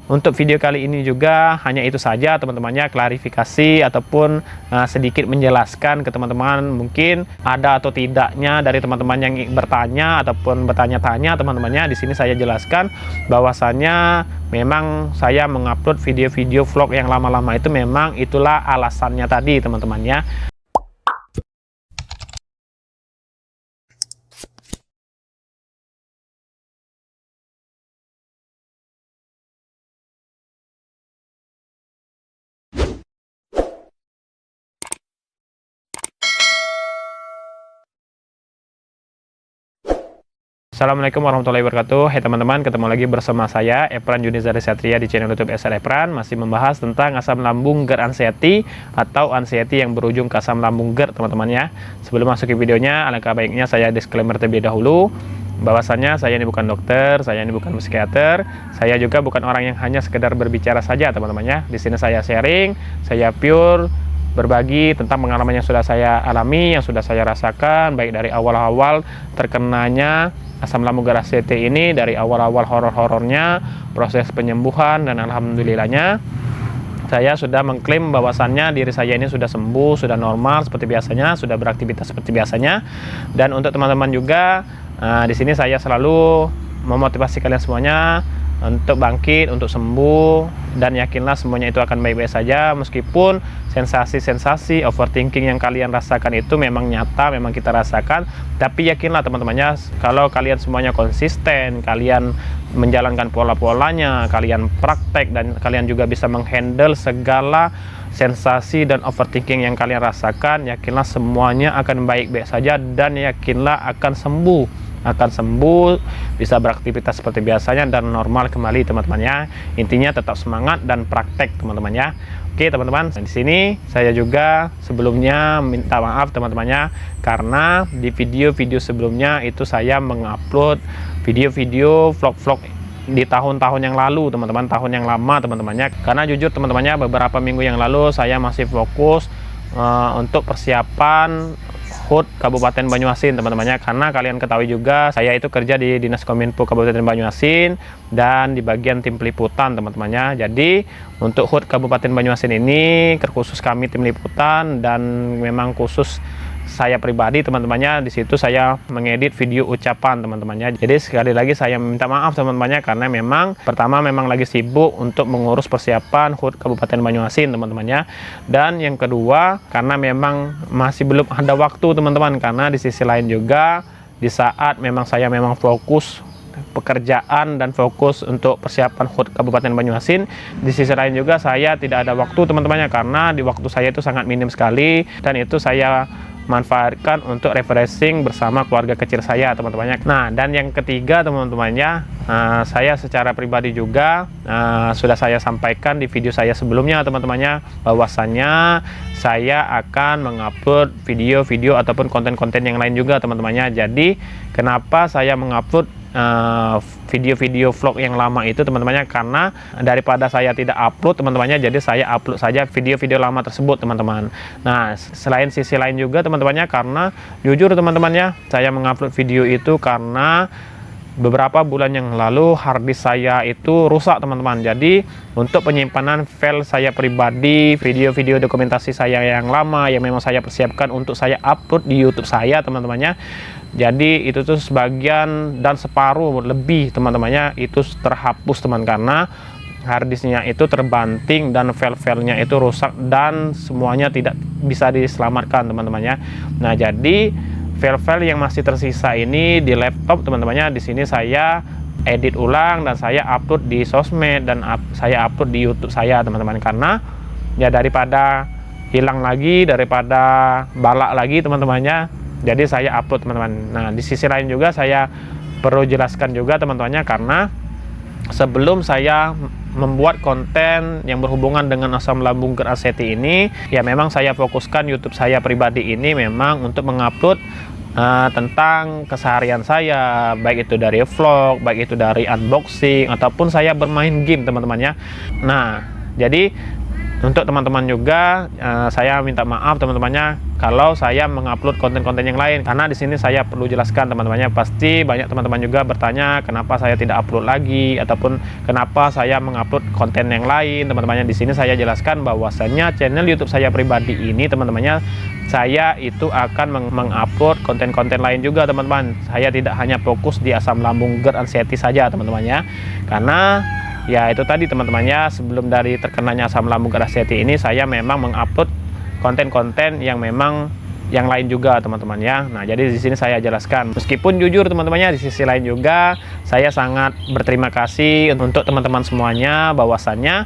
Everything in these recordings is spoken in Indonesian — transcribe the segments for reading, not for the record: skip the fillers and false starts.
Untuk video kali ini juga hanya itu saja teman-temannya, klarifikasi ataupun sedikit menjelaskan ke teman-teman, mungkin ada atau tidaknya dari teman-teman yang bertanya ataupun bertanya-tanya teman-temannya. Di sini saya jelaskan bahwasannya memang saya mengupload video-video vlog yang lama-lama itu memang itulah alasannya tadi teman-temannya. Assalamualaikum warahmatullahi wabarakatuh. Hai teman-teman, ketemu lagi bersama saya Epran Yunizar Satria di channel YouTube SR Epran. Masih membahas tentang asam lambung GERD anxiety atau anxiety yang berujung ke asam lambung GERD teman-teman ya. Sebelum masuk ke videonya, alangkah baiknya saya disclaimer terlebih dahulu bahwasannya saya ini bukan dokter, saya ini bukan psikiater, saya juga bukan orang yang hanya sekedar berbicara saja teman-teman ya. Di sini saya sharing, saya pure berbagi tentang pengalaman yang sudah saya alami, yang sudah saya rasakan, baik dari awal-awal terkenanya asam lambung GERD anxiety ini, dari awal-awal horor-horornya, proses penyembuhan, dan alhamdulillahnya saya sudah mengklaim bahwasannya diri saya ini sudah sembuh, sudah normal seperti biasanya, sudah beraktivitas seperti biasanya. Dan untuk teman-teman juga, di sini saya selalu memotivasi kalian semuanya untuk bangkit, untuk sembuh, dan yakinlah semuanya itu akan baik-baik saja. Meskipun sensasi-sensasi overthinking yang kalian rasakan itu memang nyata, memang kita rasakan, tapi yakinlah teman-temannya, kalau kalian semuanya konsisten, kalian menjalankan pola-polanya, kalian praktek, dan kalian juga bisa menghandle segala sensasi dan overthinking yang kalian rasakan, yakinlah semuanya akan baik-baik saja, dan yakinlah akan sembuh, bisa beraktivitas seperti biasanya dan normal kembali teman-teman ya. Intinya tetap semangat dan praktek teman-teman ya. Oke teman-teman, di sini saya juga sebelumnya minta maaf teman-temannya, karena di video-video sebelumnya itu saya mengupload video-video vlog-vlog di tahun-tahun yang lalu teman-teman, tahun yang lama teman-temannya. Karena jujur teman-temannya, beberapa minggu yang lalu saya masih fokus untuk persiapan HUT Kabupaten Banyuasin teman-temannya, karena kalian ketahui juga saya itu kerja di Dinas Kominfo Kabupaten Banyuasin dan di bagian tim peliputan teman-temannya. Jadi untuk HUT Kabupaten Banyuasin ini terkhusus kami tim liputan, dan memang khusus saya pribadi teman-temannya, di situ saya mengedit video ucapan teman-temannya. Jadi sekali lagi saya minta maaf teman-temannya, karena memang pertama memang lagi sibuk untuk mengurus persiapan HUT Kabupaten Banyuasin teman-temannya, dan yang kedua karena memang masih belum ada waktu teman-teman, karena di sisi lain juga di saat memang saya memang fokus pekerjaan dan fokus untuk persiapan HUT Kabupaten Banyuasin, di sisi lain juga saya tidak ada waktu teman-temannya, karena di waktu saya itu sangat minim sekali, dan itu saya manfaatkan untuk refreshing bersama keluarga kecil saya teman-temannya. Nah, dan yang ketiga teman-temannya, saya secara pribadi juga sudah saya sampaikan di video saya sebelumnya teman-temannya, bahwasannya saya akan mengupload video-video ataupun konten-konten yang lain juga teman-temannya. Jadi kenapa saya mengupload video-video vlog yang lama itu teman-temannya, karena daripada saya tidak upload teman-temannya, jadi saya upload saja video-video lama tersebut teman-teman. Nah, selain sisi lain juga teman-temannya, karena jujur teman-temannya, saya mengupload video itu karena beberapa bulan yang lalu harddisk saya itu rusak teman-teman. Jadi untuk penyimpanan file saya pribadi, video-video dokumentasi saya yang lama yang memang saya persiapkan untuk saya upload di YouTube saya teman-temannya, jadi itu tuh sebagian dan separuh lebih teman-temannya itu terhapus teman, karena harddisknya itu terbanting dan file-filenya itu rusak dan semuanya tidak bisa diselamatkan teman-temannya. Nah, jadi file-file yang masih tersisa ini di laptop teman-temannya, di sini saya edit ulang dan saya upload di sosmed dan saya upload di YouTube saya teman-teman, karena ya daripada hilang lagi, daripada balak lagi teman-temannya, jadi saya upload teman-teman. Nah, di sisi lain juga saya perlu jelaskan juga teman-temannya, karena sebelum saya membuat konten yang berhubungan dengan asam lambung GERD anxiety ini, ya memang saya fokuskan YouTube saya pribadi ini memang untuk mengupload tentang keseharian saya, baik itu dari vlog, baik itu dari unboxing, ataupun saya bermain game teman-temannya. Nah, jadi untuk teman-teman juga saya minta maaf teman-temannya, kalau saya mengupload konten-konten yang lain. Karena di sini saya perlu jelaskan teman-temannya, pasti banyak teman-teman juga bertanya kenapa saya tidak upload lagi ataupun kenapa saya mengupload konten yang lain. Teman-temannya di sini saya jelaskan bahwasannya channel YouTube saya pribadi ini teman-temannya, saya itu akan mengupload konten-konten lain juga teman-teman. Saya tidak hanya fokus di asam lambung GERD anxiety saja teman-temannya, karena ya itu tadi teman-temannya, sebelum dari terkenanya asam lambung GERD anxiety ini saya memang mengupload konten-konten yang memang yang lain juga teman-teman ya. Nah, jadi di sini saya jelaskan. Meskipun jujur teman-temannya, di sisi lain juga saya sangat berterima kasih untuk teman-teman semuanya, bahwasannya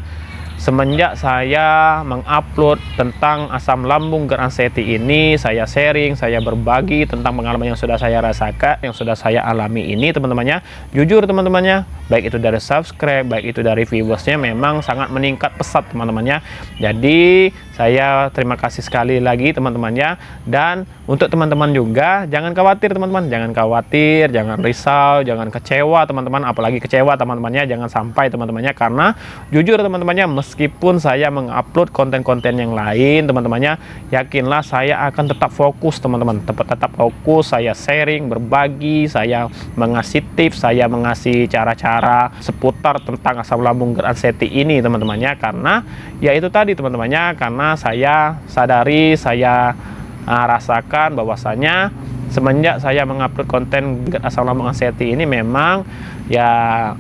semenjak saya mengupload tentang asam lambung GERD anxiety ini, saya sharing, saya berbagi tentang pengalaman yang sudah saya rasakan, yang sudah saya alami ini teman-temannya. Jujur teman-temannya, baik itu dari subscribe, baik itu dari viewersnya memang sangat meningkat pesat teman-temannya. Jadi saya terima kasih sekali lagi teman-temannya. Dan untuk teman-teman juga jangan khawatir teman-teman, jangan khawatir, jangan risau, jangan kecewa teman-teman, apalagi kecewa teman-temannya jangan sampai teman-temannya, karena jujur teman-temannya, meskipun saya mengupload konten-konten yang lain teman-temannya, yakinlah saya akan tetap fokus teman-teman, tetap fokus, saya sharing, berbagi, saya mengasih tips, saya mengasih cara-cara seputar tentang asam lambung GERD anxiety ini teman-temannya. Karena ya itu tadi teman-temannya, karena saya sadari, saya rasakan bahwasanya semenjak saya mengupload konten GERD asam lambung anxiety ini memang ya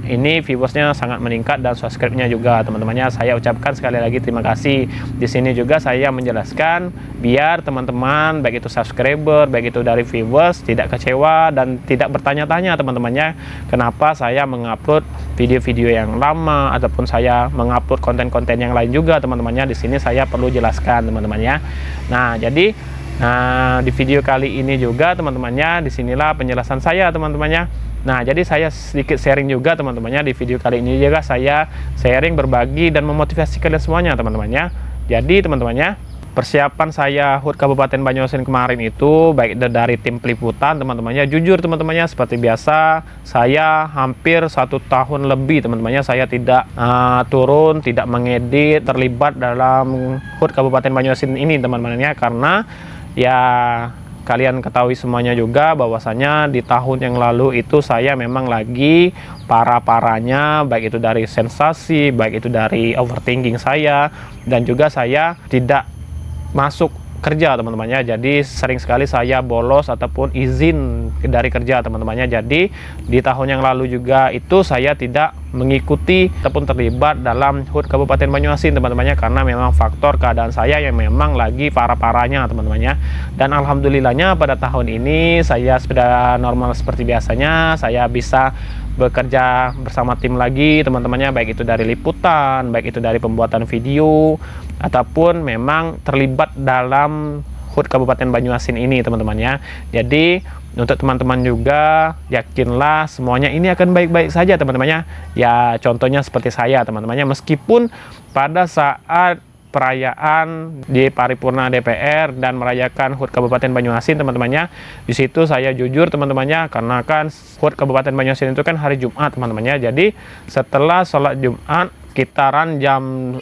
ini viewersnya sangat meningkat dan subscribe-nya juga teman-temannya. Saya ucapkan sekali lagi terima kasih. Di sini juga saya menjelaskan biar teman-teman baik itu subscriber, baik itu dari viewers tidak kecewa dan tidak bertanya-tanya teman-temannya kenapa saya mengupload video-video yang lama ataupun saya mengupload konten-konten yang lain juga teman-temannya. Di sini saya perlu jelaskan teman-temannya. Nah, jadi di video kali ini juga teman-temannya, disinilah penjelasan saya teman-temannya. Nah, jadi saya sedikit sharing juga teman-temannya. Di video kali ini juga saya sharing, berbagi dan memotivasi kalian semuanya teman-temannya. Jadi teman-temannya, persiapan saya HUT Kabupaten Banyuasin kemarin itu baik dari tim peliputan teman-temannya, jujur teman-temannya, seperti biasa saya hampir 1 tahun lebih teman-temannya saya tidak turun, tidak mengedit, terlibat dalam HUT Kabupaten Banyuasin ini teman-temannya. Karena ya kalian ketahui semuanya juga bahwasanya di tahun yang lalu itu saya memang lagi parah-parahnya, baik itu dari sensasi, baik itu dari overthinking saya, dan juga saya tidak masuk kerja teman-temannya. Jadi sering sekali saya bolos ataupun izin dari kerja teman-temannya. Jadi di tahun yang lalu juga itu saya tidak mengikuti ataupun terlibat dalam HUT Kabupaten Banyuasin teman-temannya, karena memang faktor keadaan saya yang memang lagi parah-parahnya teman-temannya. Dan alhamdulillahnya pada tahun ini saya sudah normal seperti biasanya, saya bisa bekerja bersama tim lagi teman-temannya, baik itu dari liputan, baik itu dari pembuatan video ataupun memang terlibat dalam HUT Kabupaten Banyuasin ini teman-temannya. Jadi untuk teman-teman juga yakinlah semuanya ini akan baik-baik saja teman-temannya. Ya contohnya seperti saya teman-temannya, meskipun pada saat perayaan di paripurna DPR dan merayakan HUT Kabupaten Banyuasin teman-temannya, di situ saya jujur teman-temannya, karena kan HUT Kabupaten Banyuasin itu kan hari Jumat teman-temannya. Jadi setelah sholat Jumat sekitaran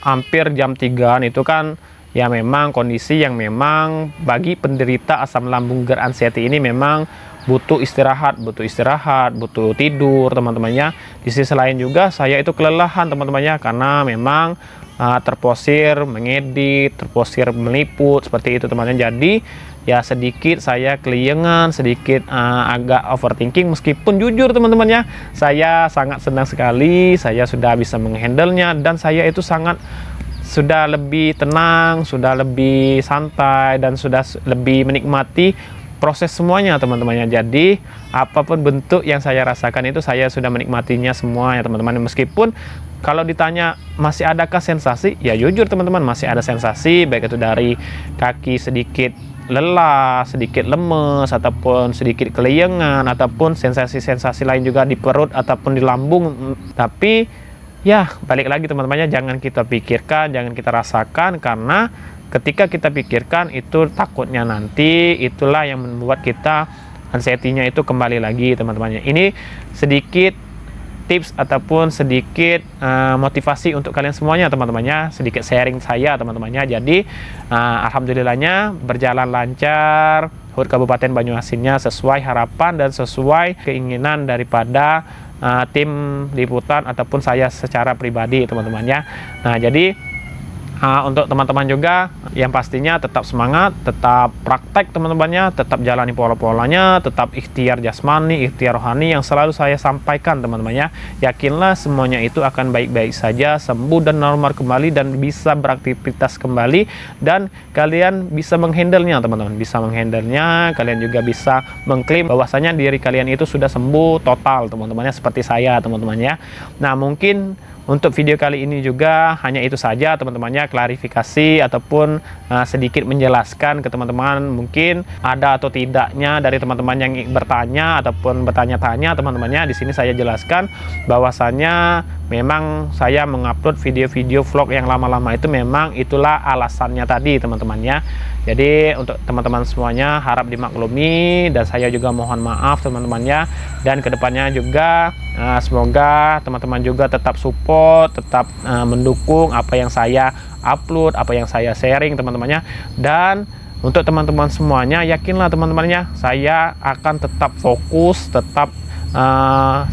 hampir jam 3 itu kan ya memang kondisi yang memang bagi penderita asam lambung GERD anxiety ini memang butuh istirahat, butuh tidur teman-temannya. Di sisi lain juga saya itu kelelahan teman-temannya, karena memang terposir mengedit, terposir meliput seperti itu teman-teman. Jadi ya sedikit saya keliengan, sedikit agak overthinking. Meskipun jujur teman-temannya, saya sangat senang sekali saya sudah bisa menghandlenya, dan saya itu sudah lebih tenang, sudah lebih santai, dan sudah lebih menikmati proses semuanya teman-temannya. Jadi apapun bentuk yang saya rasakan itu saya sudah menikmatinya semua ya teman-teman. Meskipun kalau ditanya masih adakah sensasi, ya jujur teman-teman masih ada sensasi, baik itu dari kaki sedikit lelah, sedikit lemes, ataupun sedikit keliengan, ataupun sensasi-sensasi lain juga di perut ataupun di lambung. Tapi ya balik lagi teman-temannya, jangan kita pikirkan, jangan kita rasakan, karena ketika kita pikirkan itu takutnya nanti itulah yang membuat kita anxiety-nya itu kembali lagi teman-temannya. Ini sedikit tips ataupun sedikit motivasi untuk kalian semuanya teman-temannya, sedikit sharing saya teman-temannya. Jadi alhamdulillahnya berjalan lancar, HUT Kabupaten Banyuasinnya sesuai harapan dan sesuai keinginan daripada tim liputan ataupun saya secara pribadi teman-temannya. Nah jadi untuk teman-teman juga yang pastinya tetap semangat, tetap praktek teman-temannya, tetap jalani pola-polanya, tetap ikhtiar jasmani, ikhtiar rohani yang selalu saya sampaikan teman-temannya. Yakinlah semuanya itu akan baik-baik saja, sembuh dan normal kembali dan bisa beraktivitas kembali, dan kalian bisa menghandle-nya teman-teman, bisa menghandle-nya, kalian juga bisa mengklaim bahwasanya diri kalian itu sudah sembuh total teman-temannya, seperti saya teman-temannya. Nah mungkin untuk video kali ini juga hanya itu saja teman-temannya, klarifikasi ataupun sedikit menjelaskan ke teman-teman, mungkin ada atau tidaknya dari teman-teman yang bertanya ataupun bertanya-tanya teman-temannya. Di sini saya jelaskan bahwasannya memang saya mengupload video-video vlog yang lama-lama itu memang itulah alasannya tadi teman-temannya. Jadi untuk teman-teman semuanya harap dimaklumi, dan saya juga mohon maaf teman-temannya, dan kedepannya juga semoga teman-teman juga tetap support, tetap mendukung apa yang saya upload, apa yang saya sharing teman-temannya. Dan untuk teman-teman semuanya, yakinlah teman-temannya, saya akan tetap fokus, tetap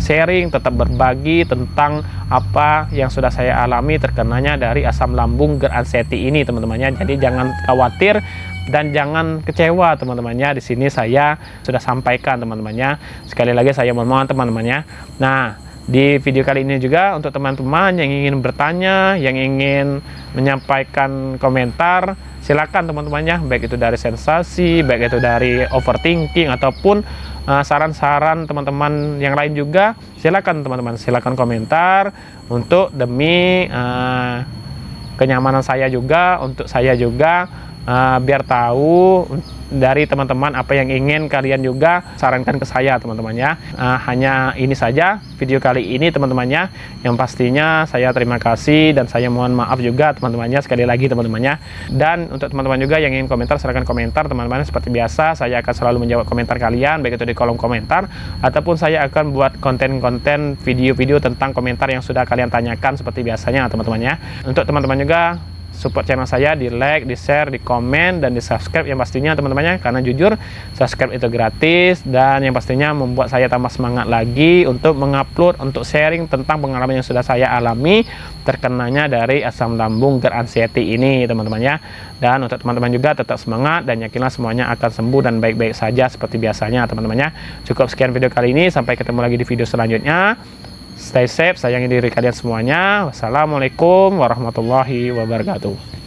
sharing, tetap berbagi tentang apa yang sudah saya alami terkenanya dari asam lambung GERD anxiety ini teman-temannya. Jadi jangan khawatir dan jangan kecewa teman-temannya. Di sini saya sudah sampaikan teman-temannya. Sekali lagi saya mohon teman-temannya. Nah di video kali ini juga untuk teman-teman yang ingin bertanya, yang ingin menyampaikan komentar, silakan teman-temannya, baik itu dari sensasi, baik itu dari overthinking ataupun saran-saran teman-teman yang lain juga, silakan teman-teman, silakan komentar untuk demi kenyamanan saya juga, untuk saya juga biar tahu dari teman-teman apa yang ingin kalian juga sarankan ke saya teman-temannya. Hanya ini saja video kali ini teman-temannya, yang pastinya saya terima kasih dan saya mohon maaf juga teman-temannya, sekali lagi teman-temannya. Dan untuk teman-teman juga yang ingin komentar, silahkan komentar teman-teman. Seperti biasa saya akan selalu menjawab komentar kalian, baik itu di kolom komentar ataupun saya akan buat konten-konten video-video tentang komentar yang sudah kalian tanyakan seperti biasanya teman-temannya. Untuk teman-teman juga support channel saya di like, di share, di komen, dan di subscribe yang pastinya teman-temannya, karena jujur subscribe itu gratis dan yang pastinya membuat saya tambah semangat lagi untuk mengupload, untuk sharing tentang pengalaman yang sudah saya alami terkenanya dari asam lambung GERD anxiety ini teman-temannya. Dan untuk teman-teman juga tetap semangat dan yakinlah semuanya akan sembuh dan baik-baik saja seperti biasanya teman-temannya. Cukup sekian video kali ini, sampai ketemu lagi di video selanjutnya. Stay safe, sayangi diri kalian semuanya. Wassalamualaikum warahmatullahi wabarakatuh.